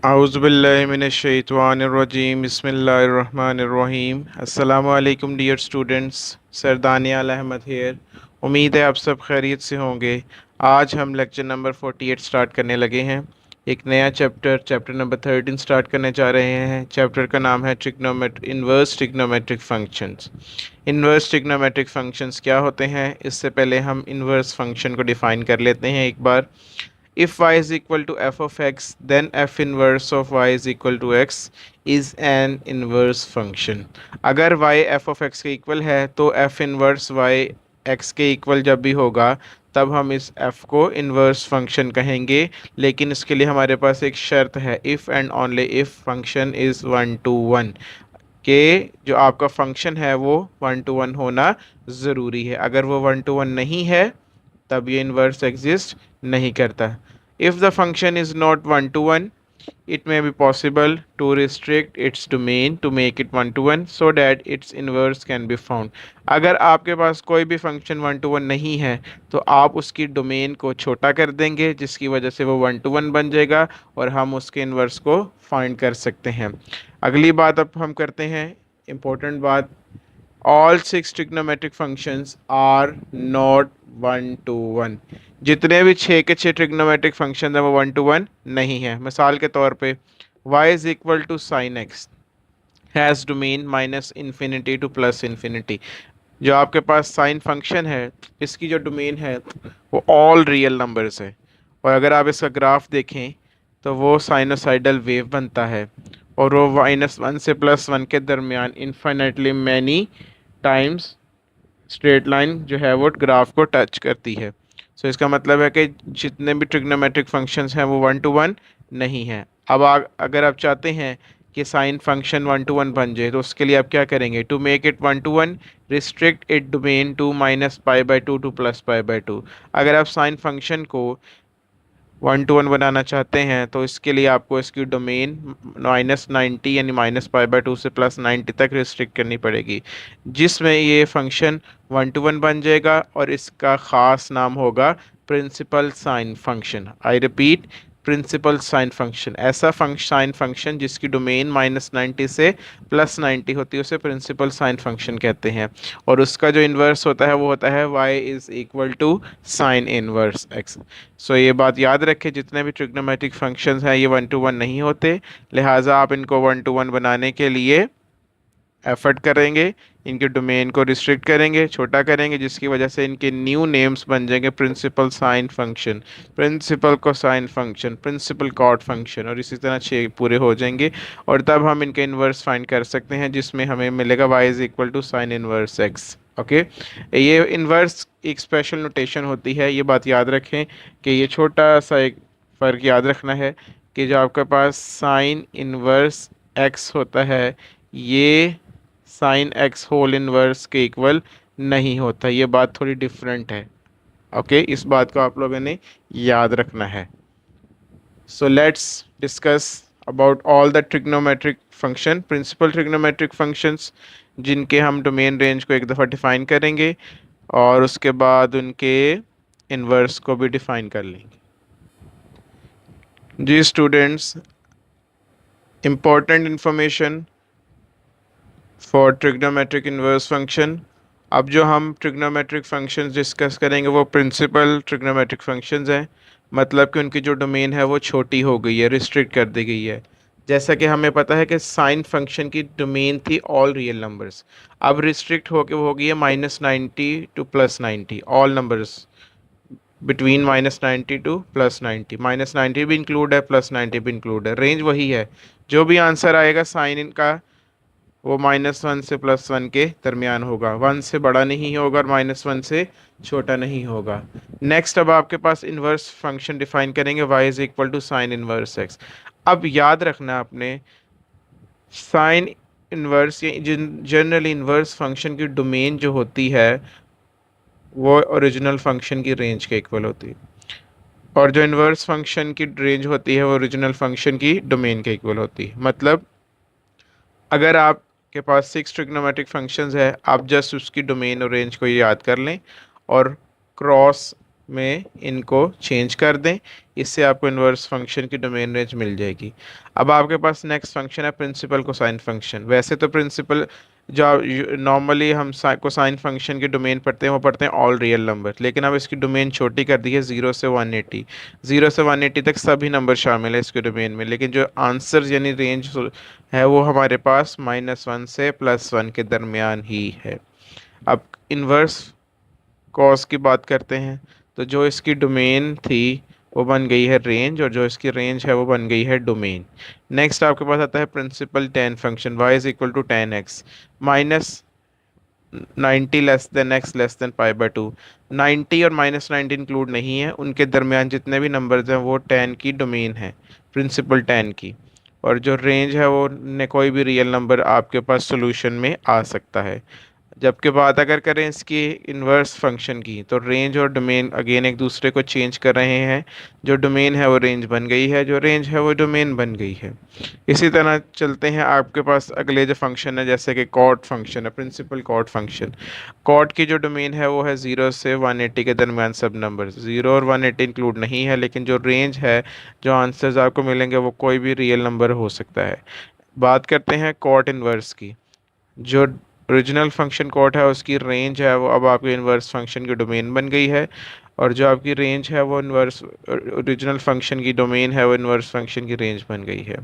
आउज़ुबिल्लाहिमिनश्शैतानिर्रजीम बिस्मिल्लाहिर्रहमानिर्रहीम अस्सलामु अलैकुम dear students. Sir Daniyal Ahmad here. उम्मीद है आप सब खैरियत से होंगे। आज हम लेक्चर नंबर 48 स्टार्ट करने लगे हैं। एक नया चैप्टर नंबर 13 स्टार्ट करने जा रहे हैं। चैप्टर का नाम है inverse trigonometric functions. Inverse trigonometric functions क्या होते हैं, इससे पहले हम इन्वर्स फंक्शन को डिफ़ाइन कर लेते हैं एक बार। If y is equal to f of x, then f inverse of y is equal to x is an inverse function. अगर y f of x के इक्वल है तो f इनवर्स y x के equal जब भी होगा तब हम इस f को इन्वर्स फंक्शन कहेंगे। लेकिन इसके लिए हमारे पास एक शर्त है, if and only if function is 1 to 1, कि जो आपका फंक्शन है वो 1 to 1 होना ज़रूरी है। अगर वो 1 to 1 नहीं है तब ये इन्वर्स एग्जिस्ट नहीं करता। If the function is not 1 to 1, it may be possible to restrict its domain to make it 1 to 1 so that its inverse can be found. अगर आपके पास कोई भी फंक्शन 1 to 1 नहीं है तो आप उसकी डोमेन को छोटा कर देंगे, जिसकी वजह से वो 1 to 1 बन जाएगा और हम उसके इन्वर्स को फाइंड कर सकते हैं। अगली बात अब हम करते हैं, इम्पोर्टेंट बात। All 6 trigonometric functions are not 1 to 1। जितने भी 6 के 6 ट्रिग्नोमेट्रिक फंक्शन है वो 1 to 1 नहीं है। मिसाल के तौर पे y is equal to sine x has domain -infinity to +infinity. जो आपके पास साइन फंक्शन है इसकी जो डोमेन है वो ऑल रियल नंबर्स है, और अगर आप इसका ग्राफ देखें तो वो साइनोसाइडल वेव बनता है और वो -1 से +1 के दरमियान infinitely many times straight line जो है वो ग्राफ को टच करती है। सो इसका मतलब है कि जितने भी ट्रिग्नोमेट्रिक फंक्शंस हैं वो 1 to 1 नहीं है। अब अगर आप चाहते हैं कि साइन फंक्शन 1 to 1 बन जाए तो उसके लिए आप क्या करेंगे, to make it 1 to 1 restrict it domain to -π/2 to +π/2। अगर आप साइन फंक्शन को 1 to 1 बनाना चाहते हैं तो इसके लिए आपको इसकी डोमेन -90 यानी -π/2 से +90 तक रिस्ट्रिक्ट करनी पड़ेगी, जिसमें ये फंक्शन 1 to 1 बन जाएगा और इसका ख़ास नाम होगा principal sine function. I repeat, principal sine function. ऐसा साइन फंक्शन जिसकी डोमेन -90 से +90 होती है उसे प्रिंसिपल साइन फंक्शन कहते हैं, और उसका जो इन्वर्स होता है वो होता है y is equal to sine inverse x। So ये बात याद रखें, जितने भी ट्रिग्नोमेट्रिक फंक्शंस हैं ये 1 to 1 नहीं होते, लिहाजा आप इनको 1 to 1 बनाने के लिए एफर्ट करेंगे, इनके डोमेन को रिस्ट्रिक्ट करेंगे, छोटा करेंगे, जिसकी वजह से इनके न्यू नेम्स बन जाएंगे principal sine function, principal cosine function, principal cot function, और इसी तरह 6 पूरे हो जाएंगे। और तब हम इनके इन्वर्स फाइंड कर सकते हैं, जिसमें हमें मिलेगा y is equal to sine inverse x। Okay, ये इन्वर्स एक स्पेशल नोटेशन होती है, ये बात याद रखें कि ये छोटा सा एक फ़र्क याद रखना है कि जो आपके पास साइन इनवर्स x होता है ये साइन एक्स होल इनवर्स के इक्वल नहीं होता। ये बात थोड़ी डिफरेंट है। ओके, इस बात को आप लोगों ने याद रखना है। So let's discuss about all the trigonometric function, principal trigonometric functions, जिनके हम डोमेन रेंज को एक दफ़ा डिफ़ाइन करेंगे और उसके बाद उनके इन्वर्स को भी डिफ़ाइन कर लेंगे। जी students, important information for trigonometric inverse function. अब जो हम ट्रिग्नोमेट्रिक फंक्शंस डिस्कस करेंगे वो प्रिंसिपल ट्रिग्नोमेट्रिक फंक्शंस हैं, मतलब कि उनकी जो डोमेन है वो छोटी हो गई है, रिस्ट्रिक्ट कर दी गई है। जैसा कि हमें पता है कि साइन फंक्शन की डोमेन थी ऑल रियल नंबर्स, अब रिस्ट्रिक्ट होकर हो गई है -90 to +90, all numbers between -90 to +90, -90 भी इंक्लूड है, +90 भी इंक्लूड है, रेंज वही है। जो भी आंसर आएगा साइन इनका वो -1 से +1 के दरमियान होगा, 1 से बड़ा नहीं होगा और -1 से छोटा नहीं होगा। नेक्स्ट, अब आपके पास इन्वर्स फंक्शन डिफाइन करेंगे, y is equal to sine inverse x। अब याद रखना आपने, साइन इनवर्स या जनरली इन्वर्स फंक्शन की डोमेन जो होती है वो ओरिजिनल फंक्शन की रेंज के इक्वल होती है, और जो इन्वर्स फंक्शन की रेंज होती है वो ओरिजिनल फंक्शन की डोमेन के इक्वल होती है। मतलब अगर आपके पास 6 ट्रिग्नोमेट्रिक फंक्शंस है, आप जस्ट उसकी डोमेन और रेंज को याद कर लें और क्रॉस में इनको चेंज कर दें, इससे आपको इन्वर्स फंक्शन की डोमेन रेंज मिल जाएगी। अब आपके पास नेक्स्ट फंक्शन है प्रिंसिपल कोसाइन फंक्शन। वैसे तो प्रिंसिपल जो नॉर्मली हम कोसाइन फंक्शन की डोमेन पढ़ते हैं वो पढ़ते हैं ऑल रियल नंबर, लेकिन अब इसकी डोमेन छोटी कर दी है 0 से 180। 0 से 180 तक सभी नंबर शामिल है इसके डोमेन में, लेकिन जो आंसर यानी रेंज है वो हमारे पास -1 से +1 के दरमियान ही है। अब इन्वर्स कॉस की बात करते हैं, तो जो इसकी डोमेन थी वो बन गई है रेंज, और जो इसकी रेंज है वो बन गई है डोमेन। नेक्स्ट आपके पास आता है principal tan function y=tan x -90 x <2। 90 और -90 इंक्लूड नहीं है, उनके दरमियान जितने भी नंबर्स हैं वो tan की डोमेन है, प्रिंसिपल tan की। और जो रेंज है वो कोई भी रियल नंबर आपके पास सॉल्यूशन में आ सकता है। जबकि बात अगर करें इसकी इन्वर्स फंक्शन की, तो रेंज और डोमेन अगेन एक दूसरे को चेंज कर रहे हैं। जो डोमेन है वो रेंज बन गई है, जो रेंज है वो डोमेन बन गई है। इसी तरह चलते हैं आपके पास अगले जो फंक्शन है, जैसे कि कॉट फंक्शन है, प्रिंसिपल कॉट फंक्शन। कॉट की जो डोमेन है वो है 0 से 180 के दरमियान सब नंबर। 0 और 180 इंक्लूड नहीं है, लेकिन जो रेंज है, जो आंसर्स आपको मिलेंगे वो कोई भी रियल नंबर हो सकता है। बात करते हैं कॉट इन्वर्स की। जो ओरिजिनल फंक्शन कॉट है उसकी रेंज है वो अब आपके इन्वर्स फंक्शन की डोमेन बन गई है, और जो आपकी रेंज है वो इन्वर्स ओरिजिनल फंक्शन की डोमेन है वो इन्वर्स फंक्शन की रेंज बन गई है।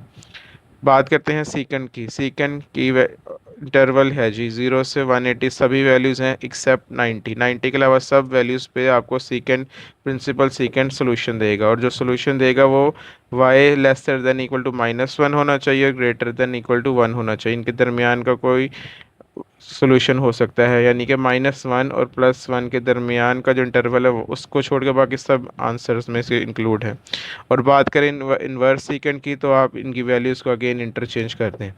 बात करते हैं सीकेंड की। सीकेंड की इंटरवल है जी 0 से 180, सभी वैल्यूज़ हैं एक्सेप्ट 90। 90 के अलावा सब वैल्यूज़ पे आपको सीकेंड प्रिंसिपल सीकेंड सोल्यूशन देगा, और जो सोल्यूशन देगा वो y < <(-1) होना चाहिए और < <(1) होना चाहिए। इनके दरमियान का कोई सोल्यूशन हो सकता है, यानी कि -1 और +1 के दरमियान का जो इंटरवल है वो उसको छोड़ के बाकी सब आंसर्स में से इंक्लूड है। और बात करें इन्वर्स सीकेंड की, तो आप इनकी वैल्यूज़ को अगेन इंटरचेंज कर दें।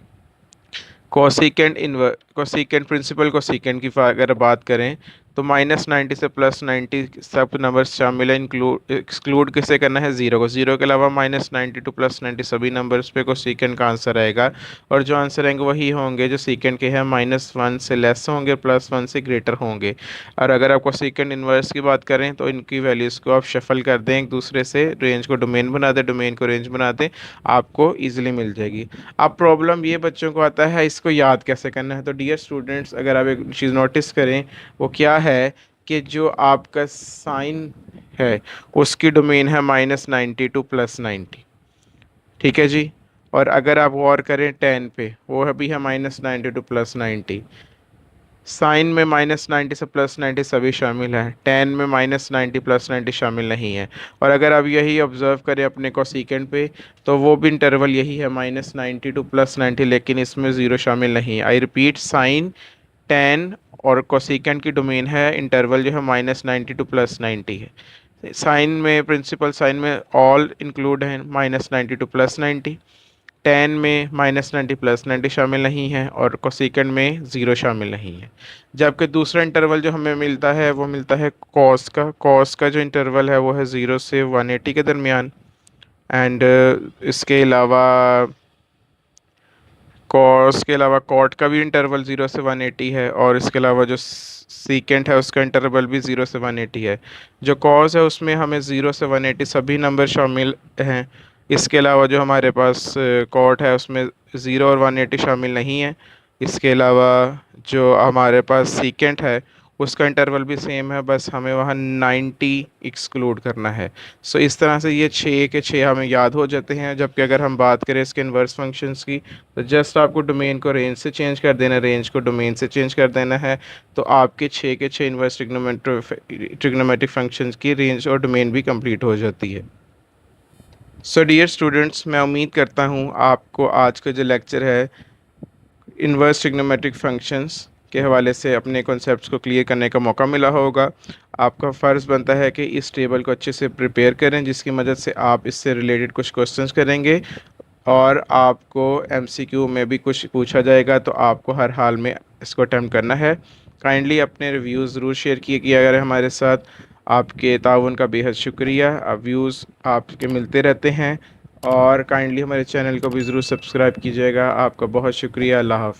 Cosecant inverse cosecant principal cosecant की अगर बात करें, तो -90 से +90 सब नंबर्स शामिल है। इंक्लूड एक्सक्लूड किसे करना है, ज़ीरो को। ज़ीरो के अलावा -90 टू +90 सभी नंबर्स पे कोसिकेंड का आंसर आएगा, और जो आंसर आएंगे वही होंगे जो सीकेंड के हैं, -1 से लेस होंगे, +1 से ग्रेटर होंगे। और अगर आप कोसिकेंड इन्वर्स की बात करें, तो इनकी वैल्यूज़ को आप शफल कर दें एक दूसरे से, रेंज को डोमेन बना दें, डोमेन को रेंज बना दें, आपको ईजिली मिल जाएगी। अब प्रॉब्लम ये बच्चों को आता है इसको याद कैसे करना है। तो डियर स्टूडेंट्स, अगर आप एक चीज़ नोटिस करें, वो क्या है कि जो आपका साइन है उसकी डोमेन है -90 टू +90, ठीक है जी। और अगर आप गौर करें टेन पे, वो भी है -90 टू +90। साइन में -90 से +90 सभी शामिल हैं, टेन में -90 +90 शामिल नहीं है। और अगर आप यही ऑब्ज़र्व करें अपने कोसिकेंड पे, तो वो भी इंटरवल यही है -90 टू +90, लेकिन इसमें ज़ीरो शामिल नहीं है। आई रिपीट, साइन, टेन और कोसिकेंड की डोमेन है इंटरवल जो है -90 टू +90 है। साइन में प्रिंसिपल साइन में ऑल इंक्लूड है -90 टू +90। टेन में -90 +90 शामिल नहीं है, और कोसिकेंड में ज़ीरो शामिल नहीं है। जबकि दूसरा इंटरवल जो हमें मिलता है वो मिलता है कॉस का। कॉस का जो इंटरवल है वो है 0 से 180 के दरमियान। एंड इसके अलावा कॉस के अलावा कॉट का भी इंटरवल 0 से 180 है, और इसके अलावा जो सीकेंट है उसका इंटरवल भी 0 से 180 है। जो कॉस है उसमें हमें 0 से 180 सभी नंबर शामिल हैं। इसके अलावा जो हमारे पास कॉट है उसमें 0 और 180 शामिल नहीं है। इसके अलावा जो हमारे पास सीकेंट है उसका इंटरवल भी सेम है, बस हमें वहाँ 90 एक्सक्लूड करना है। सो इस तरह से ये 6 के 6 हमें याद हो जाते हैं। जबकि अगर हम बात करें इसके इन्वर्स फंक्शंस की, तो जस्ट आपको डोमेन को रेंज से चेंज कर देना, रेंज को डोमेन से चेंज कर देना है, तो आपके 6 के 6 इन्वर्स ट्रिग्नोमेट्रिक फंक्शंस की रेंज और डोमेन भी कंप्लीट हो जाती है। सो डियर स्टूडेंट्स, मैं उम्मीद करता हूँ आपको आज का जो लेक्चर है इन्वर्स ट्रिग्नोमेट्रिक फंक्शंस के हवाले से अपने कॉन्सेप्ट्स को क्लियर करने का मौका मिला होगा। आपका फ़र्ज़ बनता है कि इस टेबल को अच्छे से प्रिपेयर करें, जिसकी मदद से आप इससे रिलेटेड कुछ क्वेश्चंस करेंगे, और आपको एमसीक्यू में भी कुछ पूछा जाएगा, तो आपको हर हाल में इसको अटैम्प्ट करना है। काइंडली अपने रिव्यूज़ ज़रूर शेयर किया अगर हमारे साथ। आपके ताउन का बेहद शुक्रिया। व्यूज़ आपके मिलते रहते हैं, और काइंडली हमारे चैनल को भी ज़रूर सब्सक्राइब कीजिएगा। आपका बहुत शुक्रिया। अल्लाह हाफ़िज़।